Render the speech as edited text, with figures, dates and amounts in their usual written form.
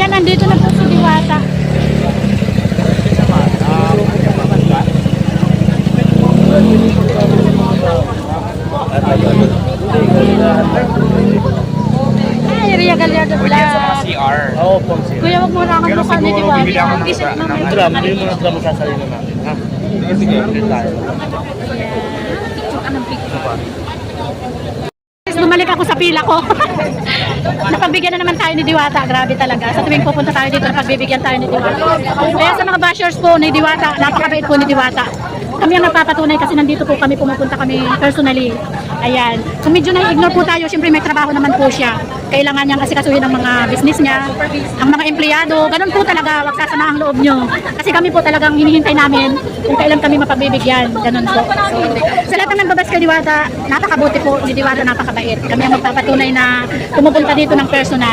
Ayan, nandito na po si Diwata. Ay, Ria Gallardo Vlog. CR. Oo, pong sila. Kuya, wag mo na kang mukha ni bibili ako ng Diwata. Drum, hindi mo na drum sasalino natin, ha? Sige, ulit tayo. Bumalik ako sa pila ko. Napagbigyan na naman tayo ni Diwata. Grabe talaga. Sa tuwing pupunta tayo dito, napagbibigyan tayo ni Diwata. Kaya sa mga bashers po ni Diwata, napakabait po ni Diwata. Kami ang nagpapatunay kasi nandito po kami, pumupunta kami personally. Ayan. Kung medyo na-ignore po tayo, syempre may trabaho naman po siya. Kailangan niyang asikasuhin ang mga business niya, ang mga empleyado. Ganun po talaga, wag sasama ang loob niyo. Kasi kami po talagang hinihintay namin kung kailan kami mapagbibigyan. Ganun po. So, sa lahat ng nagbabas kay Diwata, napakabuti po ni Diwata, napakabait. Kami ang magpapatunay na pumupunta dito ng personal.